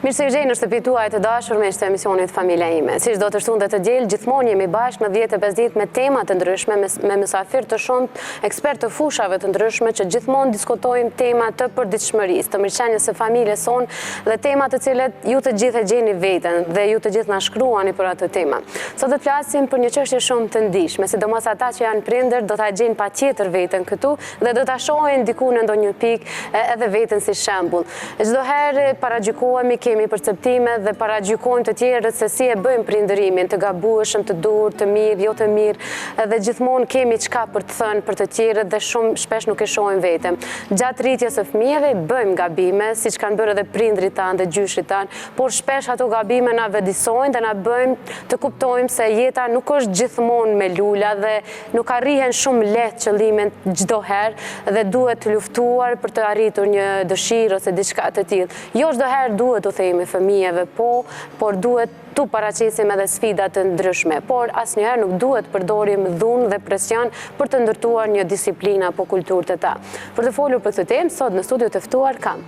Mirë se gjejnë në shtëpi tuaj të dashur me të emisionit Familja ime. Siç do të shtunde të diel, gjithmonë jemi bashkë në 10-5 ditë me tema të ndryshme, me mysafir të shumtë, ekspertë të fushave të ndryshme që gjithmonë diskutojmë tema të përditshmërisë, të mirëqenies së familjes sonë dhe tema të cilet ju të gjithë e gjeni veten dhe ju të gjithë na shkruani për atë tema. Sot do të flasim për një çështje shumë të ndihshme, sidomos ata që janë prindër do ta gjejnë patjetër veten këtu dhe do ta shohin diku në ndonjë pikë edhe veten si shembull. Çdo herë paragjykohemi, kemi perceptime dhe paragjykojmë të tjerët se si e bëjmë prindërimin, të gabueshëm, të dur, të mirë, jo të mirë, dhe gjithmonë kemi çka për të thënë për të tjerët dhe shumë shpesh nuk e shohim veten. Gjatë rritjes së fëmijëve bëjmë gabime, siç kanë bërë edhe prindrit tanë dhe gjyshrit tanë, por shpesh ato gabime na vëdisojnë dhe na bëjmë të kuptojmë se jeta nuk është gjithmonë me lula dhe nuk arrihen shumë lehtë qëllimet çdo herë dhe duhet të luftuar për të arritur një dëshirë ose diçka të tillë. Jo çdo herë duhet të themi fëmijëve por duhet tu paraqesim edhe sfida të ndryshme, por asnjëherë nuk duhet përdorim dhunë dhe presion për të ndërtuar një disiplinë apo kulturë të ta. Për të folur për këtë temë, sot në studio të ftuar kam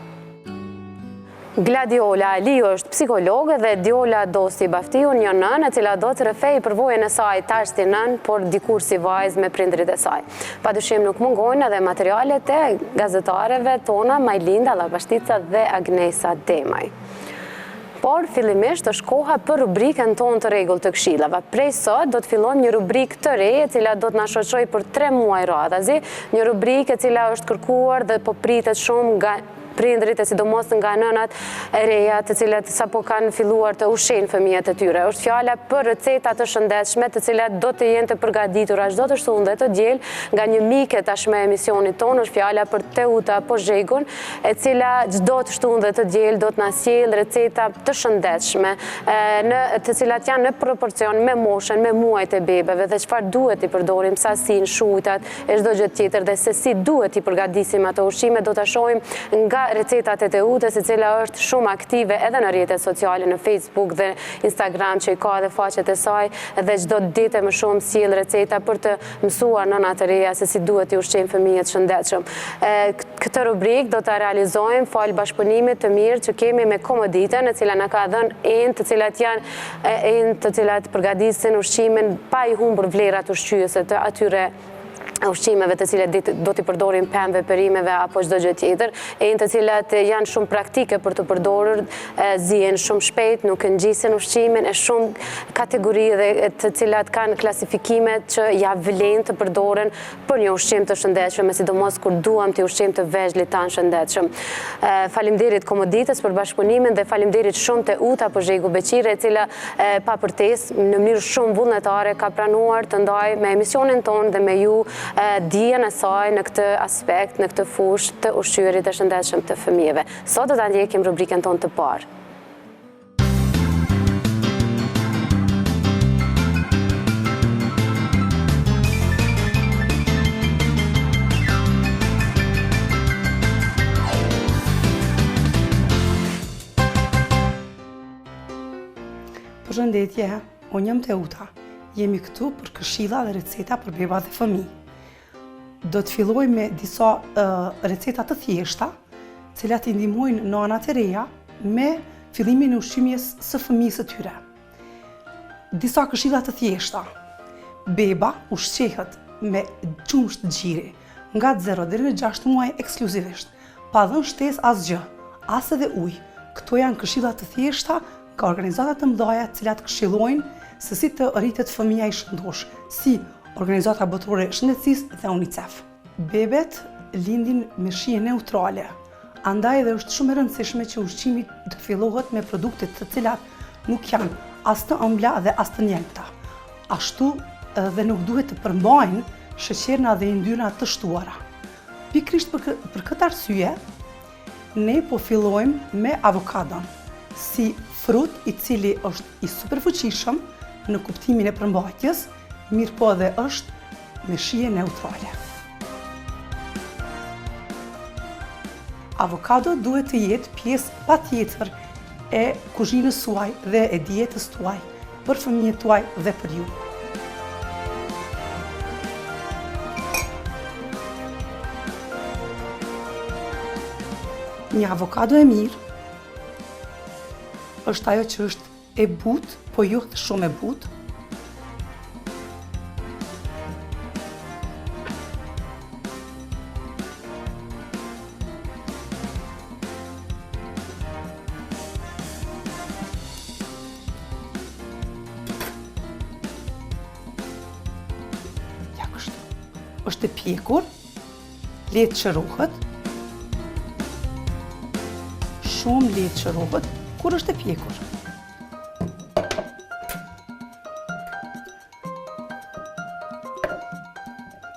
Gladiola Aliu është psikologe dhe Diola Dosti Baftiu, një nën e cila do të rrëfej përvojën e saj tash si nën, por dikur si vajzë me prindrit e saj. Padyshim nuk mungojnë edhe materialet e gazetareve tona Majlinda Llapashtica dhe Agnesa Demaj. Por fillimisht është koha për rubrikën tonë të rregull të këshillave. Prej sot do të fillojmë një rubrikë të re e cila do të na shoqërojë për 3 muaj radhazi, një rubrikë e cila është kërkuar dhe po pritet shumë nga prindrit e sidomos nga nënat e reja të cilat sapo kanë filluar të ushqejnë fëmijët e tyre. Është fjala për receta të shëndetshme të cilat do të jenë të përgatitura çdo të shtunde të diel nga një mike tashmë e emisionit tonë, është fjala për Teuta Pozhegun, e cila çdo të shtunde të diel do të na sjellë receta të shëndetshme, të cilat janë në proporcion me moshën, me muajt e bebeve dhe çfarë duhet i përdorim, sasinë, shujtat e çdo gjë tjetër dhe se si duhet i përgatisim ato ushqime, do ta shohim nga recetat e Teutës, e cila është shumë aktive edhe në rrjetet sociale, në Facebook dhe Instagram, që i ka edhe faqet e saj dhe çdo ditë më shumë sjell receta për të mësuar nënat e reja se si duhet i ushqejnë fëmijët shëndetshëm. Këtë rubrikë do ta realizojmë fal bashkëpunimit të mirë që kemi me Komoditën, e cila na ka dhënë enë të cilat përgatisin ushqimin pa i humbur vlerat ushqyese të atyre ushqimeve të cilat do t'i përdorim pemëve, perimeve apo çdo gjë tjetër, të cilat janë shumë praktike për të përdorur, zihen shumë shpejt, nuk ngjisin ushqimin, e shumë kategori dhe të cilat kanë klasifikime që ja vlen të përdoren për një ushqim të shëndetshëm, sidomos kur duam të ushqim të vezhlit tan shëndetshëm. Faleminderit Komoditës për bashkëpunimin dhe faleminderit shumë Teuta Pozhegu Beqire, e cila pa përtesë në mënyrë shumë vullnetare ka pranuar të ndajë me emisionin tonë dhe me ju dijen e saj në këtë aspekt, në këtë fushë të ushqyerit të shëndetshëm të fëmijëve. Sot do ta ndjekim rubrikën tonë të parë. Përshëndetje, unë jam Teuta. Jemi këtu për këshilla dhe receta për bebat dhe fëmijë. Do të filloj me disa receta të thjeshta, cilat i ndihmojnë nënat e reja me fillimin e ushqimjes së fëmijës së tyre. Disa këshilla të thjeshta. Beba ushqehet me qumësht gjiri nga 0 deri në 6 muaj ekskluzivisht, pa dhënë shtesë asgjë, as edhe ujë. Këto janë këshilla të thjeshta nga organizata të mëdha, të cilat këshillojnë se si të rritet fëmija i shëndosh, si Organizata Botërore e Shëndetësisë dhe UNICEF. Bebet lindin me shije neutrale, andaj dhe është shumë e rëndësishme që ushqimi të fillohet me produkte të cilat nuk janë as të ëmbla dhe as të njelpta. Ashtu dhe nuk duhet të përmbajnë sheqerna dhe yndyrna të shtuara. Pikrisht për këtë arsye, ne po fillojmë me avokadon, si frut i cili është i superfuqishëm në kuptimin e përmbajtjes, mirë po edhe është me shije neutrale. Avokado duhet të jetë pjesë patjetër e kuzhinës suaj dhe e dietës tuaj, për fëmijët tuaj dhe për ju. Një avokado e mirë është ajo që është e butë, po jo të shumë e butë. Ja kështu. Është e pjekur, letë qërohet, shumë letë qërohet, kur është e pjekur.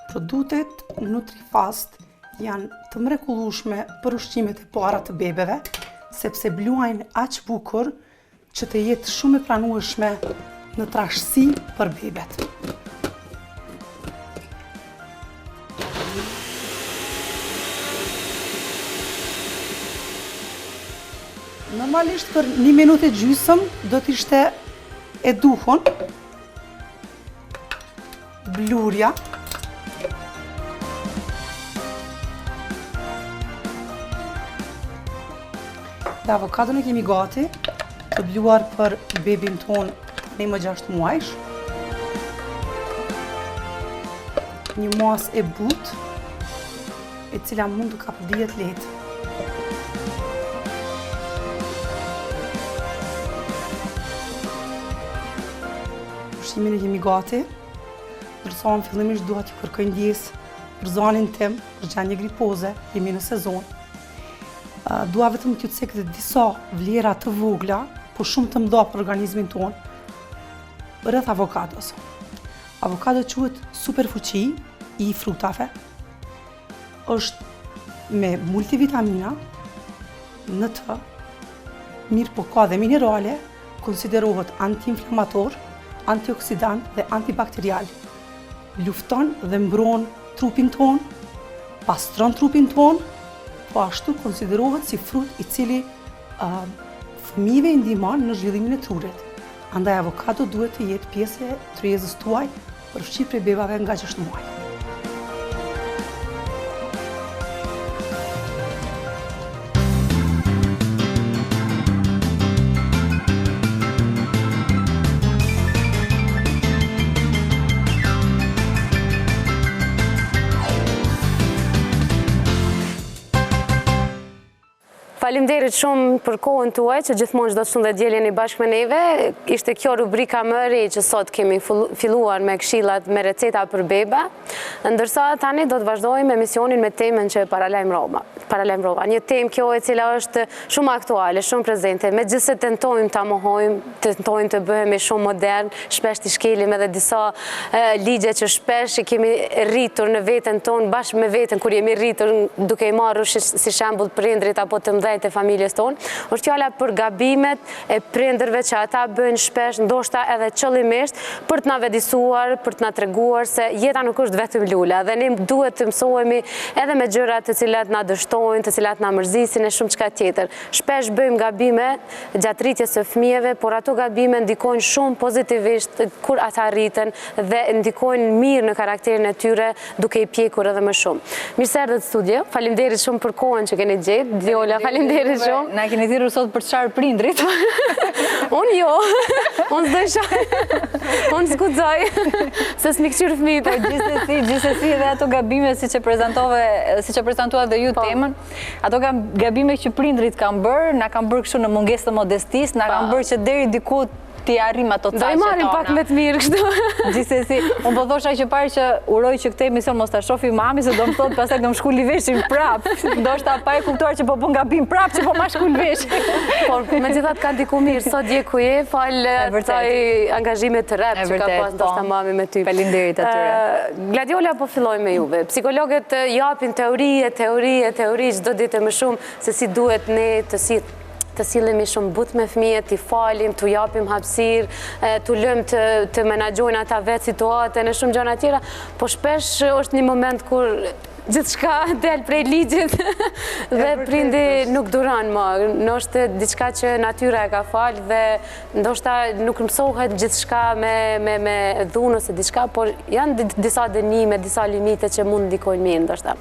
Produktet NutriFast janë të mrekullueshme për ushqimet e para të bebeve, sepse bluajnë aq bukur që të jetë shumë e pranueshme në trashësi për bebet. Normalisht për 1 minutë e gjysmë do t'ishte e duhur blurja. Dhe avokadon e kemi gati, të bluar për bebin ton në më 6 muajsh. Një mas e butë, e cila mund të kapëdijet lehtë. Ushqimin e kemi gati, ndërsa në fillimisht dua t'ju kërkoj ndjes për zonin tim, për gjendje gripoze, jemi në sezon. Dua vetëm t'ju cek dhe disa vlera të vogla, po shumë të mëdha për organizmin ton, rreth avokados. Avokado quhet superfuqi i frutave, është me multivitamina, NT, mirë po ka dhe minerale, konsiderohet antiinflamator, antioksidant dhe antibakterial. Lufton dhe mbron trupin ton, pastron trupin ton, po ashtu konsiderohet si frut i cili fëmijëve i ndihmon në zhvillimin e trurit. Andaj avokado duhet të jetë pjesë e tryezës tuaj për fshirje prej bebave nga 6 muaj. Faleminderit shumë për kohën tuaj që gjithmonë çdo të dieleni bashkë me neve. Ishte kjo rubrika më e re që sot kemi filluar me këshillat me receta për beba, ndërsa tani do të vazhdojmë emisionin me temën që paralajmërova. Një temë kjo e cila është shumë aktuale, shumë prezente, megjithëse tentojmë ta mohojmë, tentojmë të bëhemi shumë modern, shpesh t'i shkelim edhe disa ligje që shpesh i kemi rritur në veten tonë bashkë me veten kur jemi rritur duke i marrë si shembull prindrit apo të mëdhenjt e familjes tonë, është fjala për gabimet e prindërve që ata bëjnë shpesh, ndoshta edhe qëllimisht, për të na vëdisuar, për të na treguar se jeta nuk është vetëm lula, dhe ne duhet të mësohemi edhe me gjëra të cilat na dështojnë, të cilat na mërzisin e shumë çka tjetër. Shpesh bëjmë gabime gjatë rritjes së fëmijëve, por ato gabime ndikojnë shumë pozitivisht kur ata rriten dhe ndikojnë mirë në karakterin e tyre duke i pjekur edhe më shumë. Mirë se erdhët në studio. Faleminderit shumë për kohën që keni gjetë. Diola, faleminderit shumë. Na keni thirrur sot për çfarë prindrit? Unë jo. Unë s'do shaj. Unë s'guxoj. Se s'mi këshir fëmijët. Gjithsesi edhe ato gabime siç e prezantua dhe ju temën, ato gabime që prindrit kanë bërë, na kanë bërë kështu në mungesë të modestisë, na kanë bërë që deri diku t'i arrim ato caqe tona. Do i marrim pak me të mirë kështu. Gjithsesi, unë po thosha që parë që uroj që këtë emision mos ta shofi mami, se do më thotë pastaj do më shkuli veshin prap. Ndoshta pa e kuptuar që po bën gabim prap që po ma shkul vesh. Por megjithatë ka ndiku mirë sot je ku je, fal kësaj angazhime të rrep që ka pas ndoshta mami me ty. Faleminderit atyre. Gladiola, po filloj me juve. Psikologët japin teori çdo ditë më shumë se si duhet ne të sillemi shumë butë me fëmijët, t'i falim, t'u japim hapësirë, t'u lëmë të menaxhojnë ata vetë situatën e shumë gjëra tjera, po shpesh është një moment kur gjithçka del prej ligjit dhe prindi nuk duron më. Është diçka që natyra e ka falë dhe ndoshta nuk mësohet gjithçka me dhunë ose diçka, por janë disa dënime, disa limite që mund ndikojnë mirë ndoshta.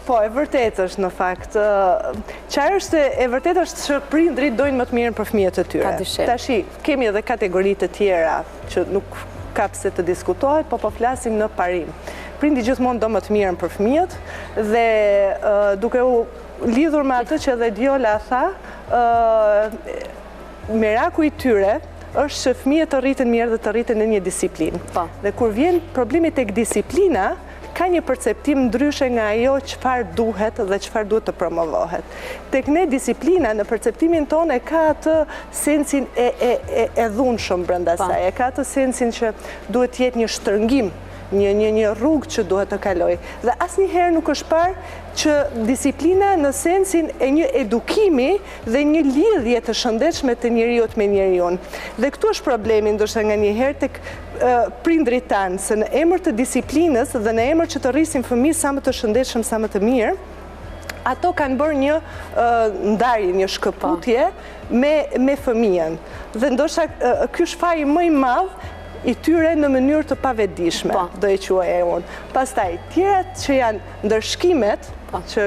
Po, e vërtet është në fakt. Qarë është e vërtet është që prindrit dojnë më të mirën për fëmijët e tyre. Tashi, kemi edhe kategoritë të tjera që nuk ka pse të diskutohet, po flasim në parim. Prindi gjithmonë do më të mirën për fëmijët dhe duke u lidhur me atë që edhe Djola tha, miraku i tyre është që fëmijët të rritën mirë dhe të rritën në një disiplinë. Dhe kur vjen problemi tek disiplina, ka një perceptim ndryshe nga ajo çfarë duhet dhe çfarë duhet të promovohet. Tek ne disiplina në perceptimin tonë ka atë sensin e dhunshëm brenda saj, ka atë sensin që duhet të jetë një shtrëngim, një rrugë që duhet të kaloj. Dhe asnjëherë nuk është parë që disiplina në sensin e një edukimi dhe një lidhje të shëndetshme të njeriut me njeriun. Dhe këtu është problemi ndoshta nganjëherë tek prindrit tanë, se në emër të disiplinës dhe në emër që të rrisin fëmijë sa më të shëndetshëm, sa më të mirë, ato kanë bërë një ndarje, një shkëputje me fëmijën. Dhe ndoshta ky është faji më i madh i tyre në mënyrë të pavetdijshme, do e quaj e unë. Pastaj, tjerat që janë ndërshkimet, që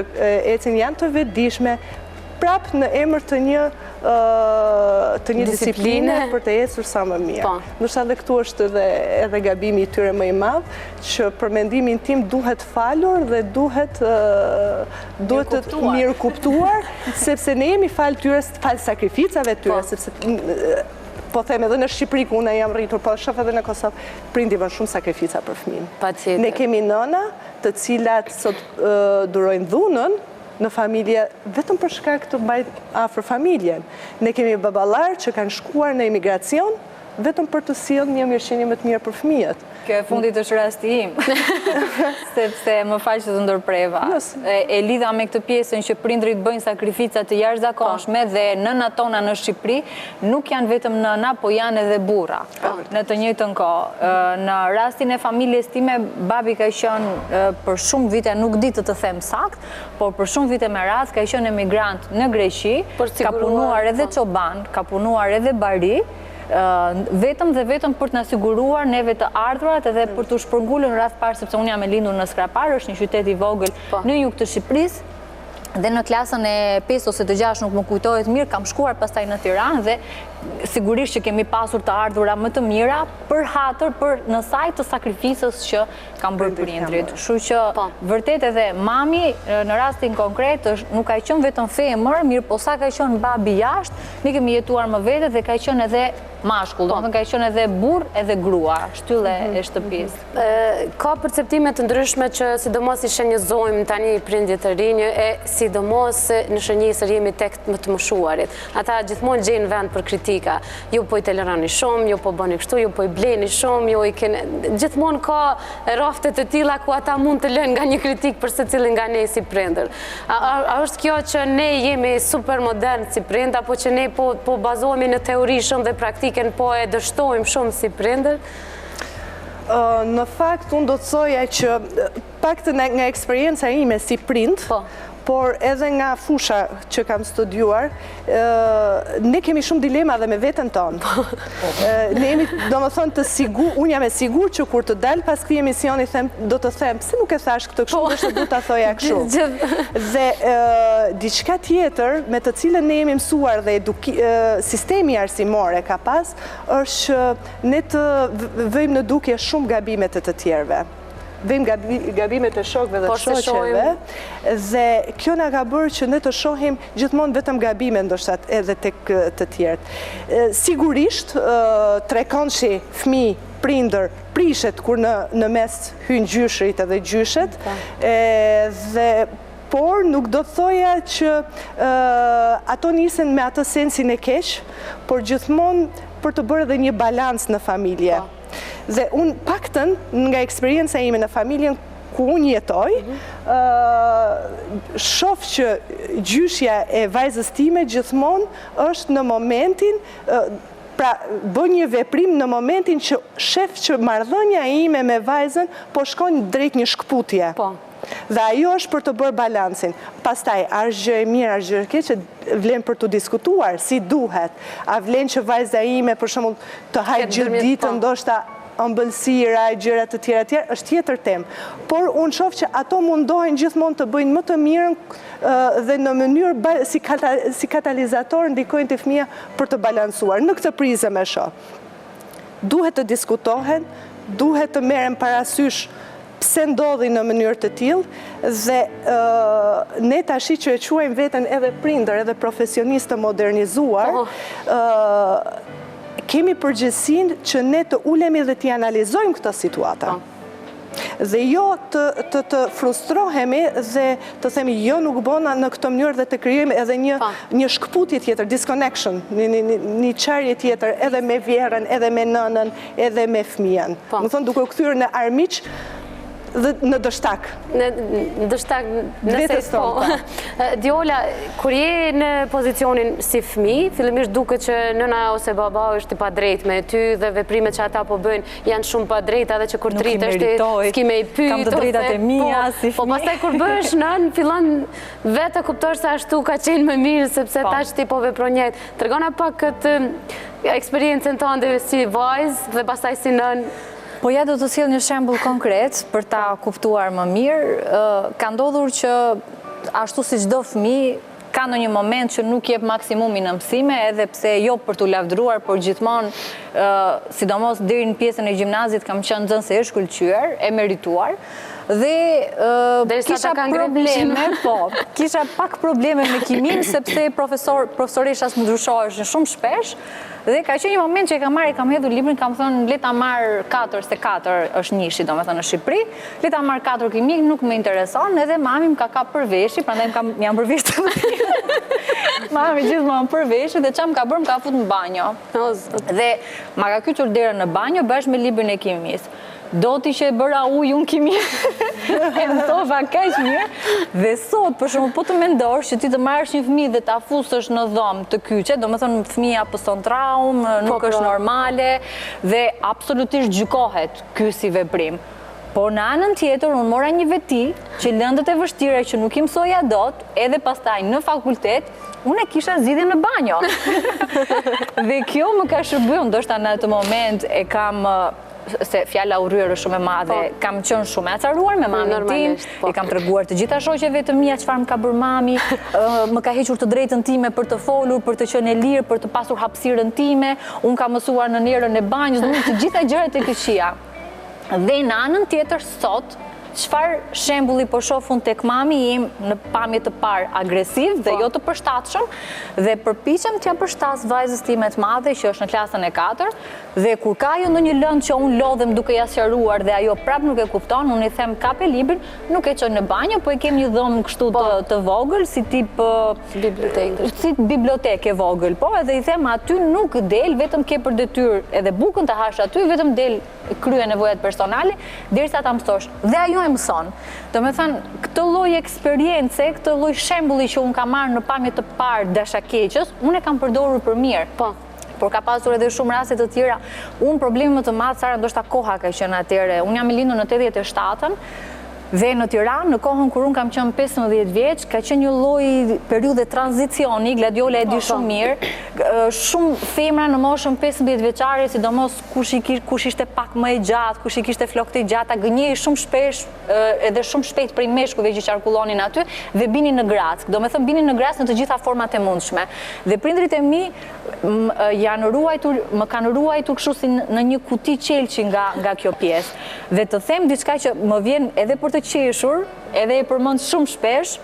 ecin janë të vetdijshme, prap në emër të një disipline për të ecur sa më mirë. Ndoshta edhe këtu është edhe gabimi i tyre më i madh, që për mendimin tim duhet falur dhe duhet të mirë kuptuar, sepse ne jemi fal tyre, fal sakrificave tyre, sepse po them edhe në Shqipëri ku unë jam rritur, po shoh edhe në Kosovë, prindi bën shumë sakrifica për fëmin. Ne kemi nëna të cilat sot durojnë dhunën në familje vetëm për shkak të mbajt afër familjen. Ne kemi baballar që kanë shkuar në emigracion vetëm për të sjellë një mirëqenie më të mirë për fëmijët. Kjo e fundit është rasti im, sepse më fal që të ndërpreva. E lidha me këtë pjesën që prindrit bëjnë sakrifica të jashtëzakonshme dhe nënat tona në Shqipëri nuk janë vetëm nëna, po janë edhe burra. Në të njëjtën kohë, në rastin e familjes time, babi ka qenë për shumë vite, nuk di të them sakt, por për shumë vite me radhë ka qenë emigrant në Greqi, ka punuar edhe çoban, ka punuar edhe bari, vetëm dhe vetëm për të na siguruar neve të ardhurat edhe për të shpërngulur në radh parë, sepse unë jam e lindur në Skrapar, është një qytet i vogël në jug të Shqipërisë. Dhe në klasën e 5 ose të 6 nuk më kujtohet mirë, kam shkuar pastaj në Tiranë dhe sigurisht që kemi pasur të ardhura më të mira për hatër, për në saj të sakrificës që kam bërë prindrit. Kështu që vërtet edhe mami në rastin konkret nuk ka qenë vetëm femër, mirë po sa ka qenë babi jashtë, ne kemi jetuar më vete dhe ka qenë edhe mashkull, domethënë ka qenë edhe burr edhe grua, shtylle e shtëpisë. Ka perceptime të ndryshme që sidomos i shenjëzojmë tani prindjet të rinj e sidomos në shënjësër jemi tek më të moshuarit. Ata gjithmonë gjejnë vend për kritika. Ju po i toleroni shumë, ju po bëni kështu, ju po i bleni shumë, ju i keni gjithmonë ka rafte të tilla ku ata mund të lënë nga një kritik për secilin nga ne si prindër. A është kjo që ne jemi super modern si prind apo që ne po bazohemi në teori shumë dhe praktikë po e dështojmë shumë si prindër? Në fakt, unë do të thoja që paktën nga eksperienca ime si prind, por edhe nga fusha që kam studiuar, ne kemi shumë dilema dhe me veten tonë. Ne jemi, do më thonë, të sigur, unë jam e sigur që kur të dalë pas këtij emisioni, do të them, pse nuk e thash këtë kështu, është du të thoja kështu. Dhe diçka tjetër, me të cilën ne jemi mësuar dhe sistemi arsimore ka pas, është që ne të vëjmë në dukje shumë gabimet e të tjerve. Vëjmë gabimet e shokëve dhe shoqeve dhe kjo na ka bërë që ne të shohim gjithmonë vetëm gabime ndoshta edhe tek të tjerët. Sigurisht trekonshi fëmijë, prindër prishet kur në mes hyjnë gjyshrit edhe gjyshet por nuk do të thoja që ato nisen me atë sensin e keq, por gjithmonë për të bërë edhe një balans në familje. Dhe unë paktën nga eksperienca ime në familjen ku unë jetoj, shoh që gjyshja e vajzës time gjithmonë është në momentin, pra bën një veprim në momentin që shef që marrëdhënia ime me vajzën po shkon drejt një shkputje. Dhe ajo është për të bërë balansin. Pastaj, a është gjë e mirë, a është gjë e keqe, vlen për të diskutuar si duhet. A vlen që vajza ime për shembull të hajë gjithë ditën, ndoshta ëmbëlsira, gjëra të tjera, është tjetër temë. Por unë shoh që ato mundohen gjithmonë të bëjnë më të mirën dhe në mënyrë si katalizator ndikojnë të fëmija për të balansuar. Në këtë prizë me shoh. Duhet të diskutohen, duhet të merren parasysh pse ndodhi në mënyrë të tillë dhe ne tash që e quajmë veten edhe prindër, edhe profesionistë të modernizuar, kemi përgjegjësinë që ne të ulemi dhe të analizojmë këtë situata. Dhe jo të frustrohemi dhe të themi jo nuk bona në këtë mënyrë dhe të krijojmë edhe një shkputje tjetër, disconnection, një qarje tjetër edhe me vjerën, edhe me nënën, edhe me fëmijën. Më thonë duke u kthyer në armiq dhe në dështak. Në dështak, nëse po. Djola, kur je në pozicionin si fëmijë, fillimisht duket që nëna ose baba është i padrejtë me ty dhe veprimet që ata po bëjnë janë shumë padrejta dhe që kur tritesh ti s'ki me i pyet. Kam të drejtat e mia si fëmijë. Po pastaj kur bëhesh nën, fillon vetë kuptosh se ashtu ka qenë më mirë sepse tash ti po vepron njëjtë. Tregona pak këtë eksperiencën tënde si vajzë dhe pastaj si nën. Po ja do të sjell një shembull konkret për ta kuptuar më mirë. Ka ndodhur që ashtu si çdo fëmijë ka në një moment që nuk jep maksimumin në mësime, edhe pse jo për t'u lavdruar, por gjithmonë, sidomos deri në pjesën e gjimnazit kam qenë nxënëse e shkëlqyer, e merituar. Dhe kisha probleme, kisha pak probleme me kimin, sepse profesoreshas më ndryshoheshin shumë shpesh, dhe ka qenë një moment që kam hedhur librin, kam thënë le ta marr 4, se 4 është nishi, domethënë në Shqipëri, le ta marr 4 kimik, nuk më intereson, edhe mami më ka kap për veshi, prandaj jam për vesh të mami gjithmonë për veshi dhe çam ka bërë, më ka fut në banjo. Dhe ma ka kyçur derën në banjo bashkë me librin e kimisë. Do t'i që e bëra ujë unë kimi e mësova kaq mirë dhe sot për shumë po të mendosh që ti të marrësh një fëmijë dhe ta fusësh në dhomë të kyçe, domethënë fëmia pëson traumë, nuk është normale dhe absolutisht gjykohet ky si veprim. Por në anën tjetër unë mora një veti që lëndët e vështira që nuk i mësoja dot, edhe pastaj në fakultet unë e kisha zgjidhjen në banjo. Dhe kjo më ka shërbyer, ndoshta në atë moment e kam se fjala urryer është shumë e madhe, kam qenë shumë e acaruar me mamin tim, i kam treguar të gjitha shoqeve të mia çfarë më ka bërë mami, më ka hequr të drejtën time për të folur, për të qenë e lirë, për të pasur hapësirën time, unë kam mësuar në erën e banjës, të gjitha gjërat e këqija. Dhe në anën tjetër sot, çfarë shembulli po shoh unë tek mami im në pamje të parë agresiv dhe jo të përshtatshëm dhe përpiqem t'ja përshtas vajzës time të madhe që është në klasën e 4 dhe kur ka ajo ndonjë lëndë që unë lodhem duke ja sqaruar dhe ajo prap nuk e kupton, unë i them kape librin, nuk e çoj në banjo, po e kem një dhomë kështu të vogël si tip bibliotekë e vogël, po edhe i them aty nuk del, vetëm ke për detyrë edhe bukën të hash aty, vetëm del krye nevojat personale derisa ta mësosh. Dhe ajo e mëson. Domethënë, këtë lloj eksperience, këtë lloj shembulli që unë kam marrë në pamje të parë dashakeqës, unë e kam përdorur për mirë. Por ka pasur edhe shumë raste të tjera. Unë problemi më të madh, Sara, ndoshta koha ka qenë atëherë. Unë jam e lindur në 87-ën. Dhe në Tiranë, në kohën kur unë kam qenë 15 vjeç, ka qenë një lloj periudhe tranzicioni, Gladiola e di shumë mirë, shumë femra në moshën 15 vjeçare, sidomos kush ishte pak më e gjatë, kush i kishte flokët e gjata, gënjej shumë shpesh edhe shumë shpejt prej meshkujve që qarkullonin aty dhe binin në grac. Domethënë binin në grac në të gjitha format e mundshme. Dhe prindrit e mi më kanë ruajtur kështu si në një kuti qelçi nga kjo pjesë. Dhe të them diçka që më vjen edhe për të qeshur, edhe e përmend shumë shpesh,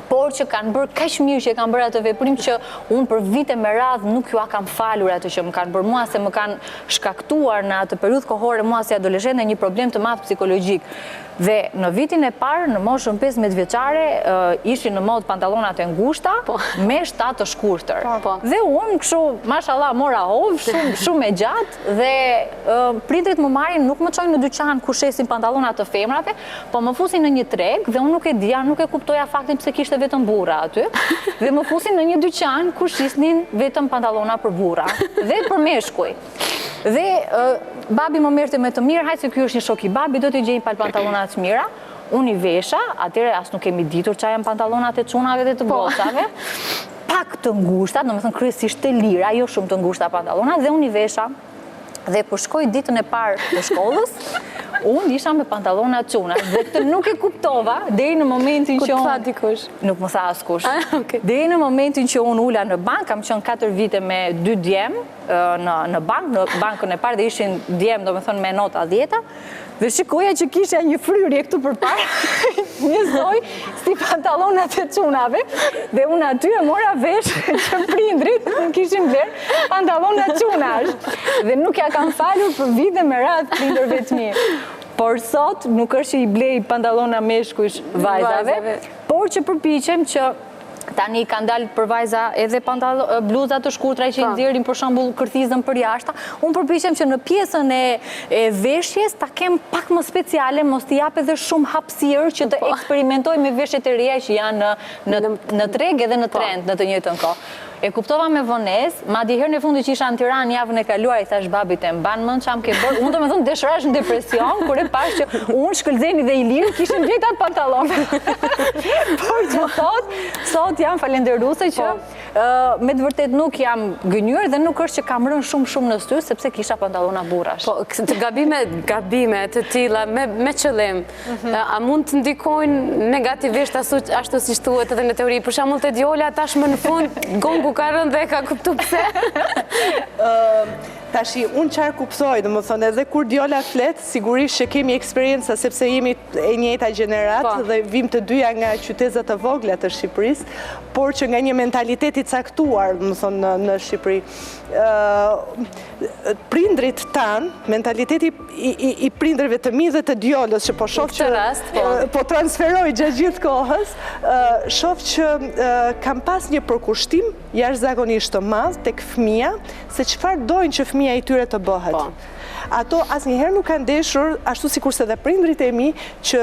por që kanë bërë kaq mirë që kanë bërë atë veprim që unë për vite me radhë nuk ju a kam falur atë që më kanë bërë mua, se më kanë shkaktuar në atë periudhë kohore mua si adoleshente një problem të madh psikologjik. Dhe në vitin e parë, në moshën 15 vjeçare, ishin në mod pantallonat e ngushta me shtat të shkurtër. Dhe unë kështu, mashallah, mora hov, shumë e gjatë dhe prindrit më marrin, nuk më çojnë në dyqan ku shesin pantallonat të femrave, po më fusin në një treg dhe unë nuk e dija, nuk e kuptoja faktin pse kishte vetëm burra aty. Dhe më fusin në një dyqan ku shisnin vetëm pantallona për burra dhe për meshkuj. Dhe babi më merrte me të mirë, hajde se ky është një shok i babi, do t'i gjej pal pantallona të mira. Unë i vesha, atëherë as nuk kemi ditur çfarë janë pantallonat e çunave dhe të gocave. Pak të ngushta, domethënë kryesisht të lira, jo shumë të ngushta pantallona, dhe unë i vesha. Dhe kur shkoj ditën e parë të shkollës, unë isha me pantallona çuna. Dhe këtë nuk e kuptova deri në momentin që unë... dikush? Nuk më tha askush. Deri në momentin që unë ula në bank, kam qenë 4 vite me 2 djem në bankën e parë, dhe ishin djem, do me thonë, me nota 10. Dhe shikoja që kisha një fryrje këtu përpara, njësoj si pantallonat e çunave, dhe unë aty e mora vesh që prindrit kishin blerë pantallona çunash. Dhe nuk ja kam falur për vite me radhë prindërve të mi. Por sot nuk është që i blej pantallona meshkujsh vajzave, por që përpiqem që tani kanë dalë për vajza edhe bluzat të shkurtra që i nxjerrin për shembull kërthizën për jashta. Unë përpiqem që në pjesën e veshjes ta kem pak më speciale, mos t'i jap edhe shumë hapësirë që të eksperimentoj me veshjet e reja që janë në treg edhe në trend në të njëjtën kohë. E kuptova me vonesë, madje herën e fundit që isha në Tiranë javën e kaluar, i thash babit e mban mend çam ke bërë. Unë domethënë deshurash në depresion kur e pash që unë, Shkëlzeni dhe Ilir kishin gjithë atë pantallon. Por që sot jam falenderuese që me të vërtet nuk jam gënjur dhe nuk është që kam rënë shumë në styr sepse kisha pantallona burrash. Po, gabime të tilla me qëllim, a mund të ndikojnë negativisht ashtu si thuhet edhe në teori? Për shembull te djola tashmë në fund gongu ka rënë dhe ka kuptu pse. Tashi, unë qarë kuptoj, dhe më thonë, edhe kur djola flet, sigurisht që kemi eksperienca, sepse jemi e njëjta gjenerat dhe vim të dyja nga qytetet të vogla të Shqipërisë, por që nga një mentaliteti caktuar, më thonë, në Shqipëri. Prindrit tanë, mentaliteti i prindrëve të mi dhe të djolës, që po shoh që po transferoj gjatë gjithë kohës, shoh që kam pas një përkushtim jashtëzakonisht të madh tek fëmia, se çfarë dojnë që fëmia i tyre të bëhet. Ato asnjëherë nuk kanë deshur, ashtu sikurse dhe prindrit e mi, që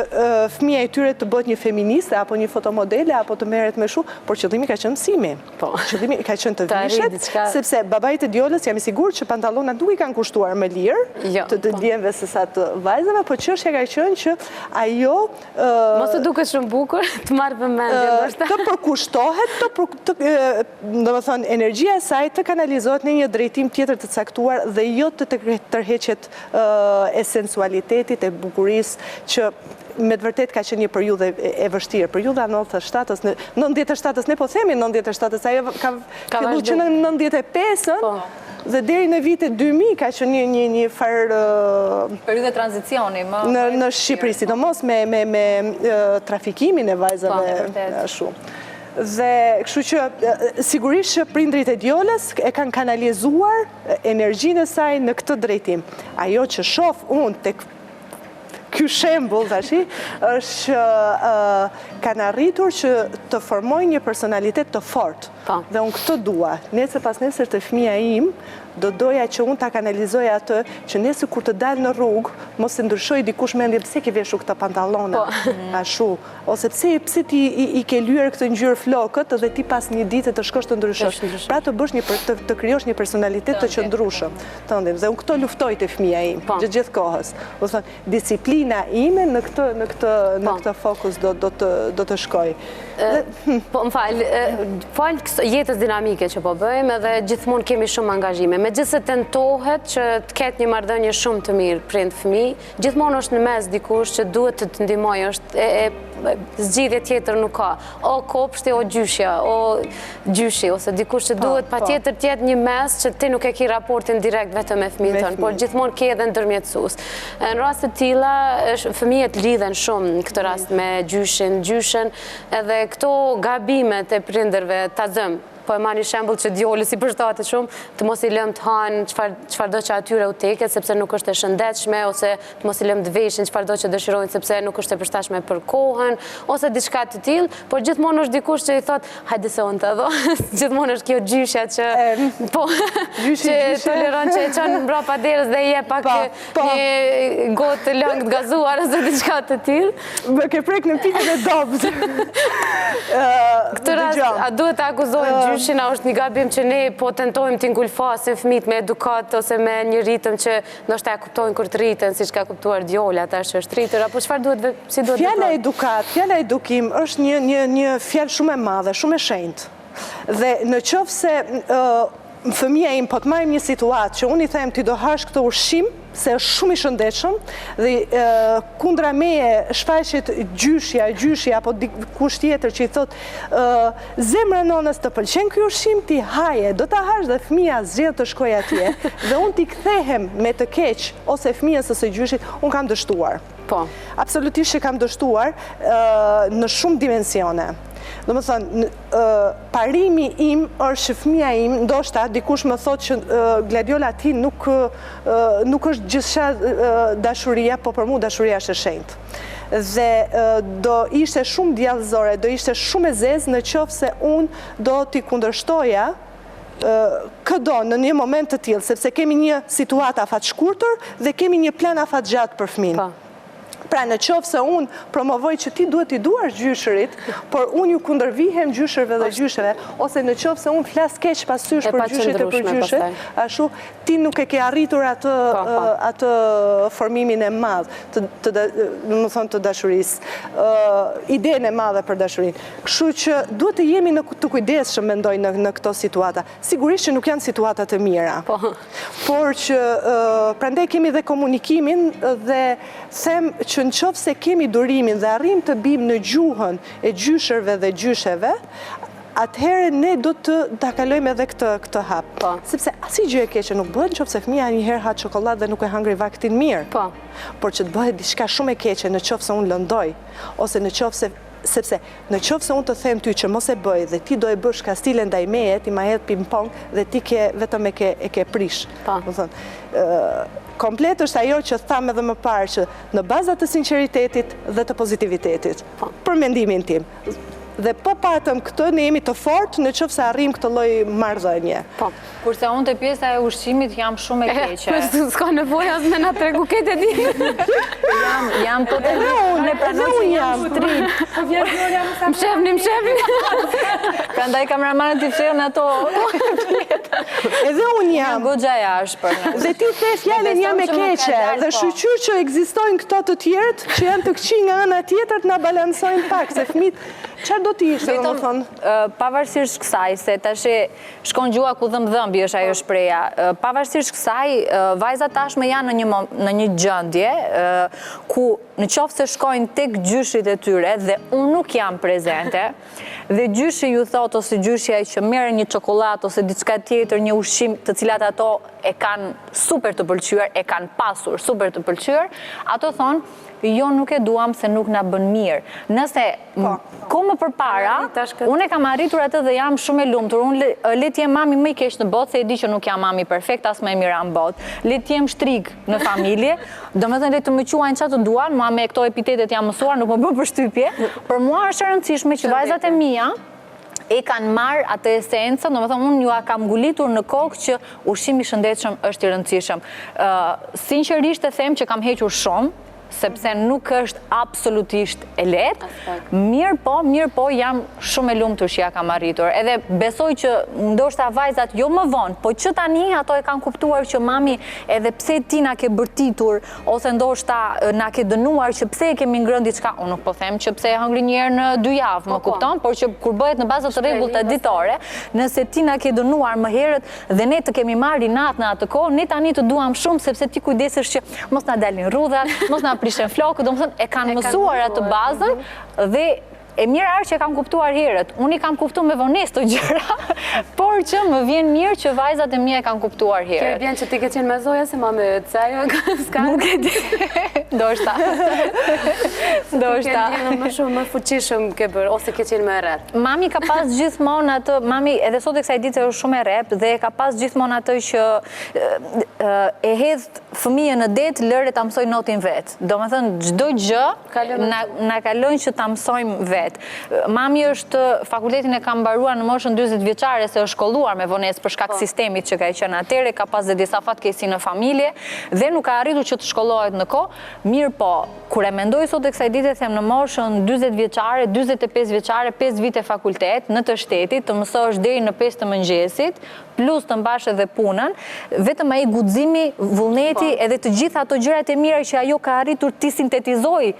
fëmia i tyre të bëhet një feministe, apo një fotomodele, apo të merret me shumë, por qëllimi ka qenë mësimi. Qëllimi ka qenë të vishet, sepse babait e djolës jam i sigurt që pantallonat nuk i kanë kushtuar më lirë të djemve se sa të vajzave, por çështja ka qenë që ajo mos të duket shumë bukur, të marrë vëmendje ndoshta. Të përkushtohet, domethënë energjia e saj të kanalizohet në një drejtim tjetër të caktuar dhe jo të tërheqet e sensualitetit, e bukurisë, që me të vërtet ka qenë një periudhë e vështirë. Periudha 97-ës, ne po themi 97-ës, ajo ka filluar që në 95-ën, dhe deri në vitet 2000 ka qenë një farë periudhë tranzicioni në Shqipëri, sidomos me trafikimin e vajzave ashtu. Dhe kështu që sigurisht që prindrit e djolës e kanë kanalizuar energjinë e saj në këtë drejtim. Ajo që shoh unë tek ky shembull tash është kanë arritur që të formojnë një personalitet të fortë. Dhe unë këtë dua. Nesër pas nesër të fëmia im do doja që unë ta kanalizoj atë që nesër kur të dalë në rrugë, mos e ndryshoj dikush mendjen pse ke veshur këtë pantallona ashtu, ose pse ti i ke lyer këtë ngjyrë flokët dhe ti pas një dite të shkosh të ndryshosh. Pra të bësh të krijosh një personalitet të qëndrueshëm. Dhe unë këtë luftoj te fëmia im gjithë kohës. Do thonë disiplina ime në këtë fokus do të shkoj. Po më fal jetës dinamike që po bëjmë edhe gjithmonë kemi shumë angazhime. Megjithëse tentohet që të ketë një marrëdhënie shumë të mirë prind-fëmijë, gjithmonë është në mes dikush që duhet të të ndihmojë, është zgjidhje tjetër nuk ka. O kopshti, o gjyshja, o gjyshi, ose dikush që duhet patjetër të jetë një mes që ti nuk e ke raportin direkt vetëm me fëmijën tënd, por gjithmonë ke edhe ndërmjetësues. Në raste të tilla, fëmijët lidhen shumë në këtë rast me gjyshen, edhe këto gabimet e prindërve ta zëm. Po e marrni shembull që djolës i përshtatet shumë, të mos i lëm të hanë çfarëdo që atyre u teket, sepse nuk është e shëndetshme, ose të mos i lëm të veshin çfarëdo që dëshirojnë, sepse nuk është e përshtatshme për kohën, ose diçka të tillë, por gjithmonë është dikush që i thot, hajde se unë të dho. Gjithmonë është kjo gjyshja që që toleron që e çon mbrapa derës dhe i jep pak një gotë lëng të gazuar ose diçka të tillë. Më ke prek në pitën e dobët. Këtë rast, a duhet të akuzojmë gjyshin, a është një gabim që ne po tentojmë të ngulfasim fëmijët me edukat ose me një ritëm që ndoshta e kuptojnë kur të rriten, siç ka kuptuar djola tash që është rritur, apo çfarë duhet, si duhet? Fjala edukat, fjala edukim është një fjalë shumë e madhe, shumë e shenjtë. Dhe në qoftë se fëmija im po të marrim një situatë që unë i them ti do hash këtë ushqim, se është shumë i shëndetshëm dhe kundra meje shfaqet gjyshja apo dikush tjetër që i thot zemra nonës të pëlqen ky ushqim, ti haje, do ta hash dhe fëmia zgjedh të shkojë atje dhe unë ti kthehem me të keq ose fëmijës ose gjyshit, unë kam dështuar. Po. Absolutisht që kam dështuar në shumë dimensione. Do më thënë, parimi im është që fëmija im, ndoshta, dikush më thot që Gladiola ti nuk është gjithçka dashuria, po për mu dashuria është e shenjtë. Dhe do ishte shumë djallëzore, do ishte shumë e zezë në qoftë se unë do t'i kundërshtoja këdo në një moment të tillë, sepse kemi një situatë afat shkurtër dhe kemi një plan afat gjatë për fëmin. Pra në qoftë se unë promovoj që ti duhet i duash gjyshërit, por unë ju kundërvihem gjyshërve dhe gjyshëve, ose në qoftë se unë flas keq pasysh për gjyshit e për gjyshit, ashtu ti nuk e ke arritur atë formimin e madh, më thonë të dashurisë, idenë e madhe për dashurinë. Kështu që duhet të jemi të kujdesshëm, mendoj, në këto situata. Sigurisht që nuk janë situata të mira, por që prandaj kemi dhe komunikimin dhe them që në qoftë se kemi durimin dhe arrim të bim në gjuhën e gjyshërve dhe gjysheve, atëherë ne do të kalojmë edhe këtë hap. Sepse asnjë gjë e keqe nuk bëhet nëse fëmia një herë ha çokoladë dhe nuk e hangri vaktin mirë. Por që të bëhet diçka shumë e keqe nëse unë lëndoj, ose sepse në qoftë se unë të them ty që mos e bëj dhe ti do e bësh kastile ndaj meje, ti ma hedh ping-pong dhe ti vetëm e ke prish. Komplet është ajo që tham edhe më parë që në bazat të sinqeritetit dhe të pozitivitetit, për mendimin tim. Dhe po patëm këtë ne jemi të fortë në qoftë se arrim këtë lloj marrëdhënie. Kurse unë te pjesa e ushqimit jam shumë e keqe. S'ka nevojë as me na tregu këtë di. Jam totalisht ne pranoj që jam shtrit. Më shefni. Prandaj kameramanët i fshehën ato. Edhe unë jam goxha e ashpër. Dhe ti the fjalën jam e keqe dhe shqyr që ekzistojnë këto të tjerët që janë të këqij nga ana tjetër të na balancojnë pak se fëmijët çfarë do të ishte, domethënë, pavarësisht kësaj se tash shkon gjua ku dhëmbë është ajo shpreha. Pavarësisht kësaj, vajzat tashmë janë në një gjendje ku në qoftë se shkojnë tek gjyshit e tyre dhe unë nuk jam prezente dhe gjyshi ju thot ose gjyshja që merr një çokoladë ose diçka tjetër, një ushqim të cilat ato e kanë super të pëlqyer, e kanë pasur super të pëlqyer, ato thonë jo nuk e duam se nuk na bën mirë. Nëse kohë më përpara, unë e kam arritur atë dhe jam shumë e lumtur. Unë le të jem mami më i keq në botë, se e di që nuk jam mami perfekt, as më e mira në botë. Le të jem shtrig në familje, domethënë le të më quajnë çfarë të duan, mua me këto epitetet jam mësuar, nuk më bën përshtypje. Por mua është e rëndësishme që vajzat e mia e kanë marrë atë esencën, domethënë unë ju a kam ngulitur në kokë që ushqimi i shëndetshëm është i rëndësishëm. Sinqerisht e them që kam hequr shumë, sepse nuk është absolutisht e lehtë. Mirë po jam shumë e lumtur që ja kam arritur. Edhe besoj që ndoshta vajzat jo më vonë, po që tani ato e kanë kuptuar që mami edhe pse ti na ke bërtitur ose ndoshta na ke dënuar që pse e kemi ngrënë diçka, unë nuk po them që pse e hëngri një herë në 2 javë, më kupton, por që kur bëhet në bazë të rregullta ditore, nëse ti na ke dënuar më herët dhe ne të kemi marrë inat në atë kohë, ne tani të duam shumë sepse ti kujdesesh që mos na dalin rrudhat, mos na prishën flokët, domethënë e kanë mësuar atë bazën dhe e mirë arë që e kam kuptuar herët. Unë i kam kuptuar me vonesë të gjëra, por që më vjen mirë që vajzat e mia e kanë kuptuar herët. Kjo vjen që ti ke qenë me Zoja se ma me se ajo s'ka. Nuk e di. Ndoshta. Ke ndjenë më shumë më fuqishëm ke bërë, ose ke qenë më rreth. Mami ka pas gjithmonë atë, mami edhe sot e kësaj dite është shumë e rrep dhe ka pas gjithmonë atë që e hedh fëmijën në det, lëre ta mësoj notin vet. Domethënë çdo gjë na kalojnë që ta mësojmë vet. Mami është fakultetin e ka mbaruar në moshën 40 vjeçare se është shkolluar me vonesë për shkak sistemit që ka qenë atëre, ka pas dhe disa fatkeqësi në familje dhe nuk ka arritur që të shkollohet në kohë. Mirë po, kur e mendoj sot e kësaj dite them në moshën 40 vjeçare, 45 vjeçare, 5 vite fakultet në të shtetit, të mësohesh deri në 5 të mëngjesit, plus të mbash edhe punën, vetëm ai guximi, vullneti edhe të gjitha ato gjërat e mira që ajo ka arritur t'i sintetizoj